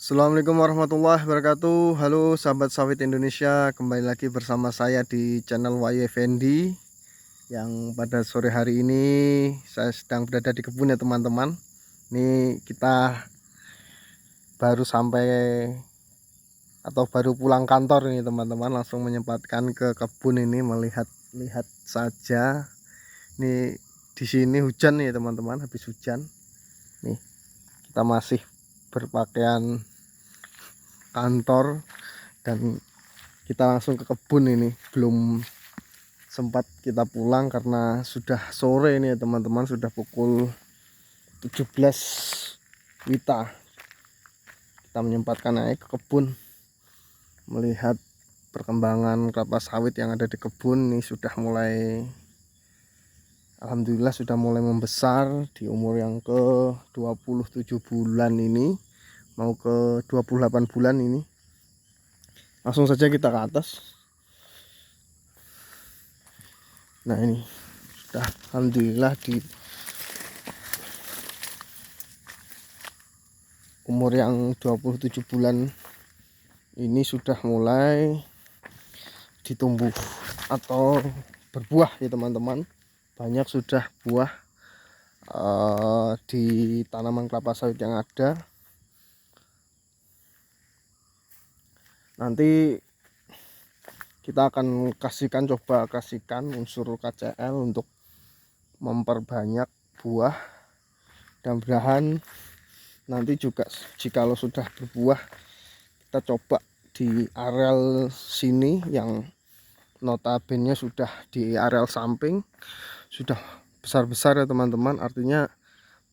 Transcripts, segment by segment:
Assalamualaikum warahmatullahi wabarakatuh. Halo sahabat sawit Indonesia, kembali lagi bersama saya di channel YY Fendi. Yang pada sore hari ini saya sedang berada di kebun ya teman-teman. Ini kita baru sampai atau baru pulang kantor ini teman-teman, langsung menyempatkan ke kebun ini melihat saja. Ini di sini hujan nih teman-teman, habis hujan. Nih kita masih berpakaian kantor dan kita langsung ke kebun. Ini belum sempat kita pulang karena sudah sore ini ya teman-teman, sudah pukul 17 WITA. Kita menyempatkan naik ke kebun melihat perkembangan kelapa sawit yang ada di kebun. Ini sudah mulai, alhamdulillah sudah mulai membesar di umur yang ke 27 bulan ini, mau ke 28 bulan ini. Langsung saja kita ke atas. Nah ini sudah alhamdulillah di umur yang 27 bulan ini sudah mulai ditumbuh atau berbuah ya teman-teman. Banyak sudah buah di tanaman kelapa sawit yang ada. Nanti kita akan coba kasihkan unsur KCL untuk memperbanyak buah, dan mudah-mudahan nanti juga jikalau sudah berbuah kita coba di areal sini yang notabene sudah di areal samping, sudah besar-besar ya teman-teman. Artinya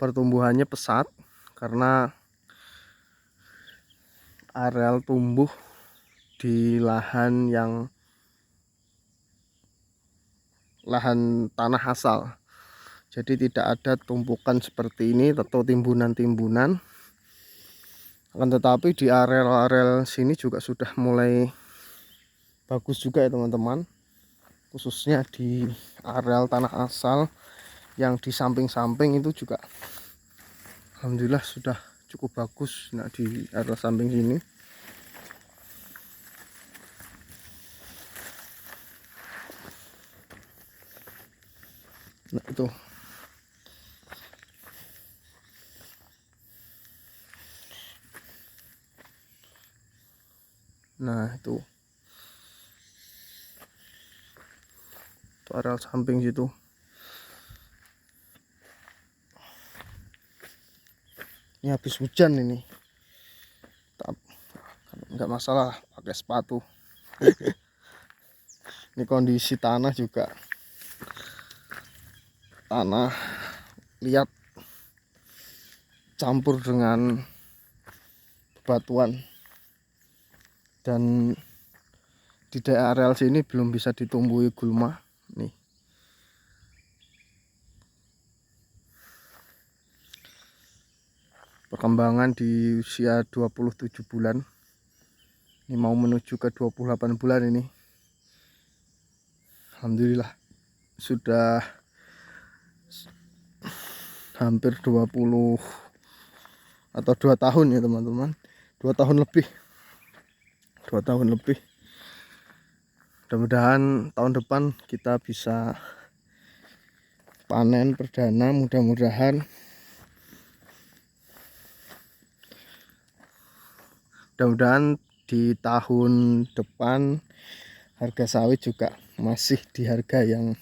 pertumbuhannya pesat karena areal tumbuh di lahan tanah asal, jadi tidak ada tumpukan seperti ini atau timbunan-timbunan. Akan tetapi di areal-areal sini juga sudah mulai bagus juga ya teman-teman, khususnya di areal tanah asal yang di samping-samping itu juga alhamdulillah sudah cukup bagus. Nah di areal samping sini nah itu itu areal samping situ. Ini habis hujan ini, nggak masalah pakai sepatu. Ini kondisi tanah juga tanah liat campur dengan batuan, dan di daerah areal sini belum bisa ditumbuhi gulma. Nih perkembangan di usia 27 bulan, ini mau menuju ke 28 bulan ini. Alhamdulillah sudah hampir 20 atau 2 tahun ya teman-teman, 2 tahun lebih. Mudah-mudahan tahun depan kita bisa panen perdana, mudah-mudahan di tahun depan harga sawit juga masih di harga yang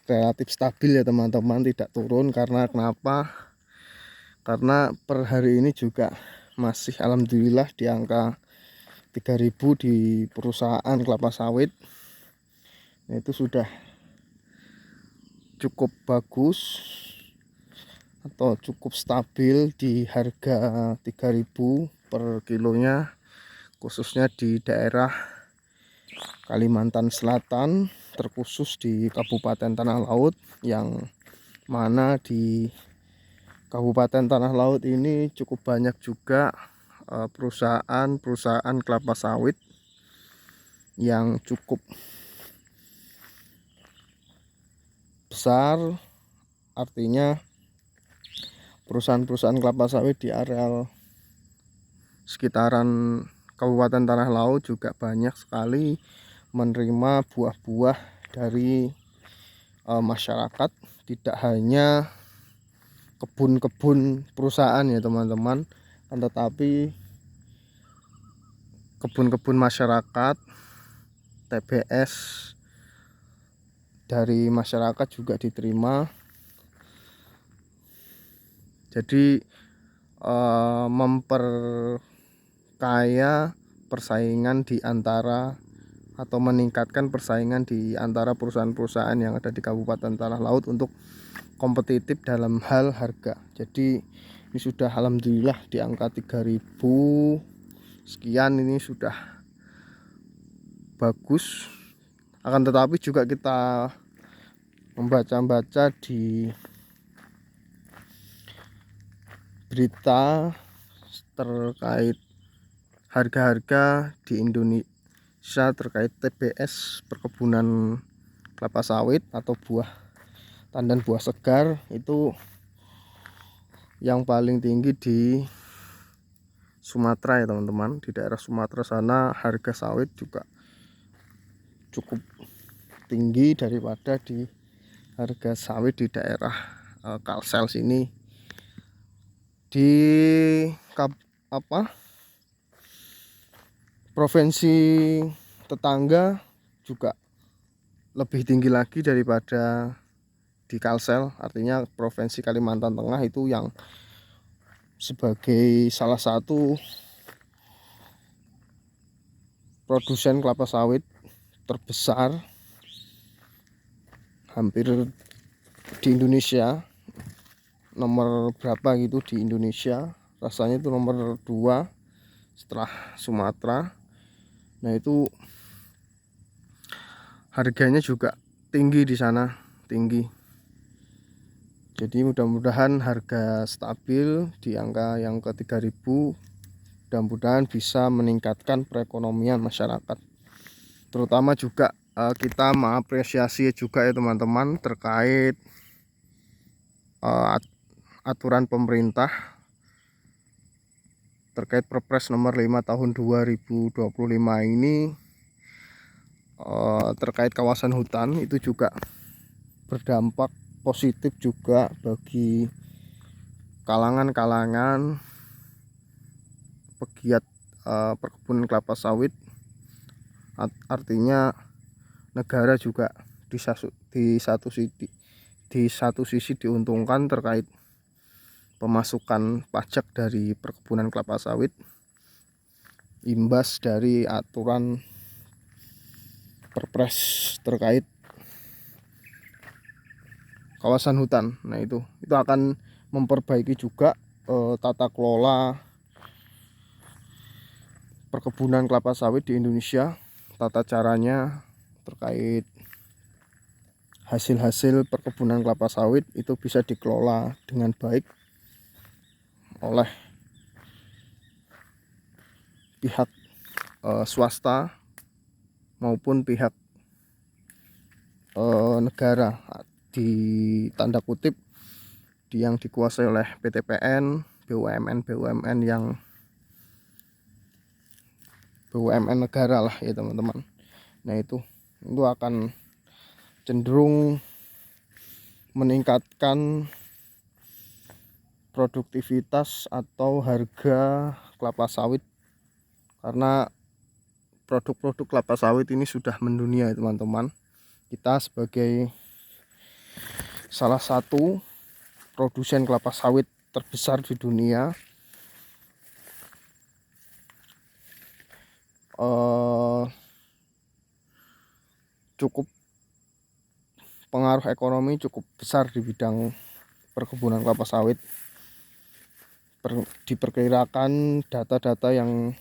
relatif stabil ya teman-teman, tidak turun. Karena kenapa? Karena per hari ini juga masih alhamdulillah di angka 3.000 di perusahaan kelapa sawit. Nah, itu sudah cukup bagus atau cukup stabil di harga 3.000 per kilonya, khususnya di daerah Kalimantan Selatan, terkhusus di Kabupaten Tanah Laut, yang mana di Kabupaten Tanah Laut ini cukup banyak juga perusahaan kelapa sawit yang cukup besar. Artinya perusahaan-perusahaan kelapa sawit di areal sekitaran Kabupaten Tanah Laut juga banyak sekali menerima buah-buah dari masyarakat, tidak hanya kebun-kebun perusahaan ya teman-teman, tetapi kebun-kebun masyarakat, TBS dari masyarakat juga diterima. Jadi memperkaya persaingan di antara atau meningkatkan persaingan di antara perusahaan-perusahaan yang ada di Kabupaten Tanah Laut untuk kompetitif dalam hal harga. Jadi ini sudah alhamdulillah di angka 3.000 sekian, ini sudah bagus. Akan tetapi juga kita membaca-baca di berita terkait harga-harga di Indonesia terkait TBS, perkebunan kelapa sawit atau buah tandan buah segar, itu yang paling tinggi di Sumatera ya teman-teman. Di daerah Sumatera sana harga sawit juga cukup tinggi daripada di harga sawit di daerah Kalsel sini. Di provinsi tetangga juga lebih tinggi lagi daripada di Kalsel, artinya provinsi Kalimantan Tengah itu yang sebagai salah satu produsen kelapa sawit terbesar hampir di Indonesia, nomor berapa gitu di Indonesia, rasanya itu nomor 2 setelah Sumatera. Nah itu harganya juga tinggi di sana, tinggi. Jadi mudah-mudahan harga stabil di angka yang ke 3.000, mudah-mudahan bisa meningkatkan perekonomian masyarakat. Terutama juga kita mengapresiasi juga ya teman-teman terkait aturan pemerintah terkait Perpres nomor 5 tahun 2025 ini, terkait kawasan hutan itu juga berdampak positif juga bagi kalangan-kalangan pegiat perkebunan kelapa sawit. Artinya negara juga di satu sisi diuntungkan terkait pemasukan pajak dari perkebunan kelapa sawit, imbas dari aturan Perpres terkait kawasan hutan. Nah itu akan memperbaiki juga tata kelola perkebunan kelapa sawit di Indonesia, tata caranya terkait hasil-hasil perkebunan kelapa sawit itu bisa dikelola dengan baik oleh pihak swasta maupun pihak negara, di tanda kutip yang dikuasai oleh PTPN, BUMN yang BUMN negara lah ya teman-teman. Nah itu akan cenderung meningkatkan produktivitas atau harga kelapa sawit, karena produk-produk kelapa sawit ini sudah mendunia ya teman-teman. Kita sebagai salah satu produsen kelapa sawit terbesar di dunia, cukup pengaruh ekonomi cukup besar di bidang perkebunan kelapa sawit. Diperkirakan data-data yang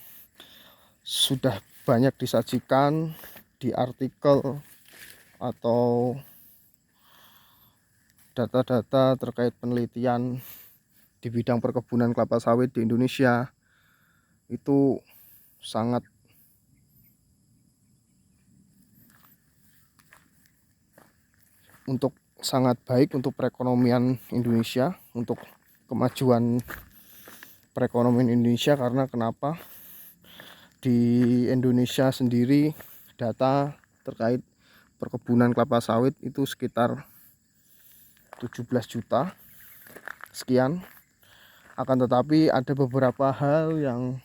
sudah banyak disajikan di artikel atau data-data terkait penelitian di bidang perkebunan kelapa sawit di Indonesia itu sangat baik untuk perekonomian Indonesia, untuk kemajuan perekonomian Indonesia. Karena kenapa? Di Indonesia sendiri data terkait perkebunan kelapa sawit itu sekitar 17 juta sekian. Akan tetapi ada beberapa hal yang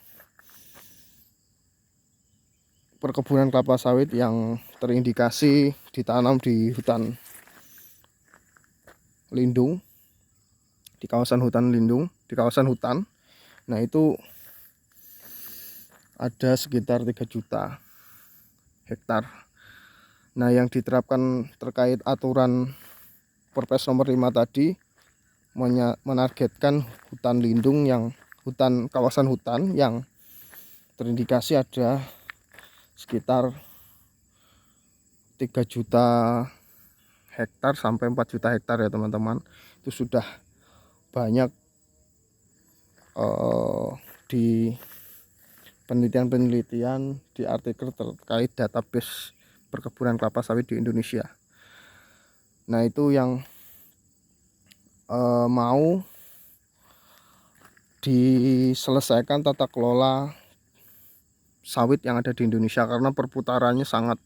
perkebunan kelapa sawit yang terindikasi ditanam di hutan lindung, di kawasan hutan lindung, di kawasan hutan. Nah, itu ada sekitar 3 juta hektar. Nah, yang diterapkan terkait aturan Perpres nomor 5 tadi menargetkan hutan lindung yang kawasan hutan yang terindikasi ada sekitar 3 juta hektar sampai 4 juta hektar ya teman-teman. Itu sudah banyak di penelitian-penelitian, di artikel terkait database perkebunan kelapa sawit di Indonesia. Nah, itu yang mau diselesaikan tata kelola sawit yang ada di Indonesia, karena perputarannya sangat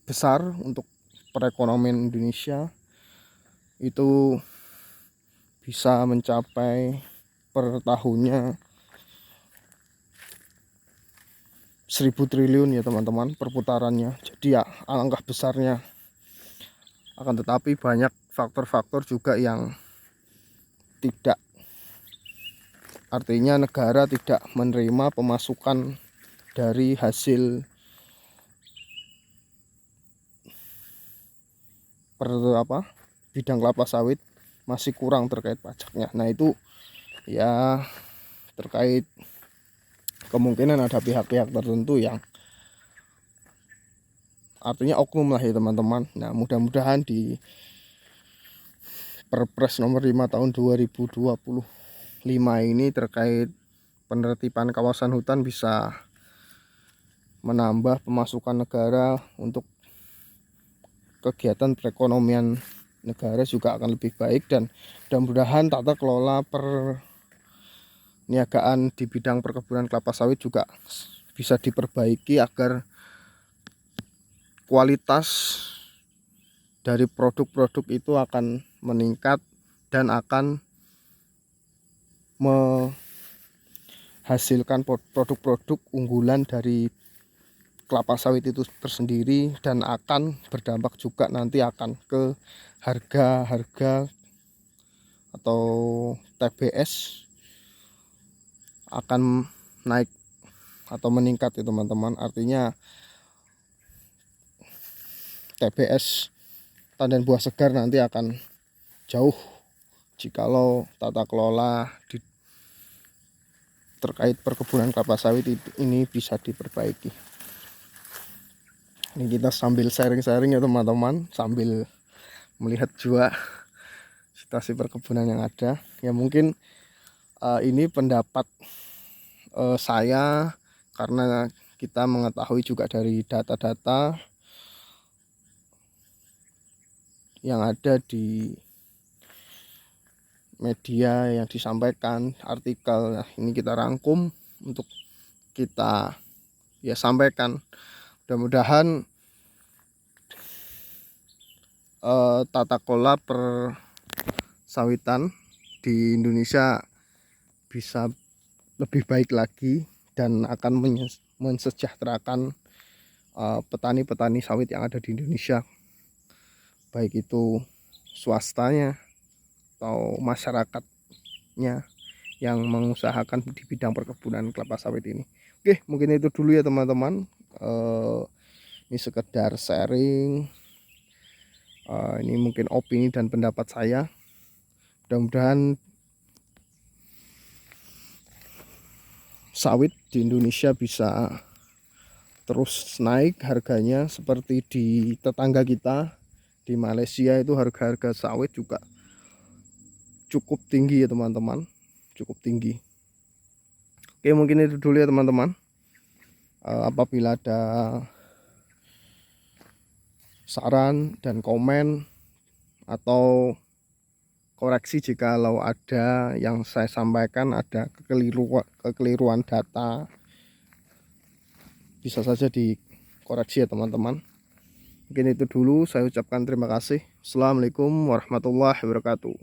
besar untuk perekonomian Indonesia. Itu bisa mencapai per tahunnya 1000 triliun ya teman-teman perputarannya. Jadi ya alangkah besarnya. Akan tetapi banyak faktor-faktor juga yang tidak, artinya negara tidak menerima pemasukan dari hasil bidang kelapa sawit, masih kurang terkait pajaknya. Nah, itu ya terkait kemungkinan ada pihak-pihak tertentu yang artinya oknum lah ya teman-teman. Nah, mudah-mudahan di Perpres nomor 5 tahun 2025 ini terkait penertiban kawasan hutan bisa menambah pemasukan negara untuk kegiatan perekonomian negara juga akan lebih baik, dan mudah-mudahan tata kelola perniagaan di bidang perkebunan kelapa sawit juga bisa diperbaiki agar kualitas dari produk-produk itu akan meningkat dan akan menghasilkan produk-produk unggulan dari kelapa sawit itu tersendiri, dan akan berdampak juga nanti akan ke harga atau TBS akan naik atau meningkat ya teman-teman. Artinya TBS tandan buah segar nanti akan jauh jikalau tata kelola terkait perkebunan kelapa sawit ini bisa diperbaiki. Ini kita sambil sharing-sharing ya teman-teman, sambil melihat juga situasi perkebunan yang ada. Ya mungkin ini pendapat saya, karena kita mengetahui juga dari data-data yang ada di media yang disampaikan, artikel. Nah, ini kita rangkum untuk kita ya sampaikan. Mudah-mudahan tata kelola persawitan di Indonesia bisa lebih baik lagi dan akan mensejahterakan petani-petani sawit yang ada di Indonesia, baik itu swastanya atau masyarakatnya yang mengusahakan di bidang perkebunan kelapa sawit ini. Oke, mungkin itu dulu ya teman-teman. Ini sekedar sharing. Ini mungkin opini dan pendapat saya. Mudah-mudahan sawit di Indonesia bisa terus naik harganya, seperti di tetangga kita di Malaysia itu harga-harga sawit juga cukup tinggi ya teman-teman, cukup tinggi. Oke, mungkin itu dulu ya teman-teman. Apabila ada saran dan komen atau koreksi jikalau ada yang saya sampaikan ada kekeliruan data, bisa saja dikoreksi ya teman-teman. Mungkin itu dulu, saya ucapkan terima kasih. Assalamualaikum warahmatullahi wabarakatuh.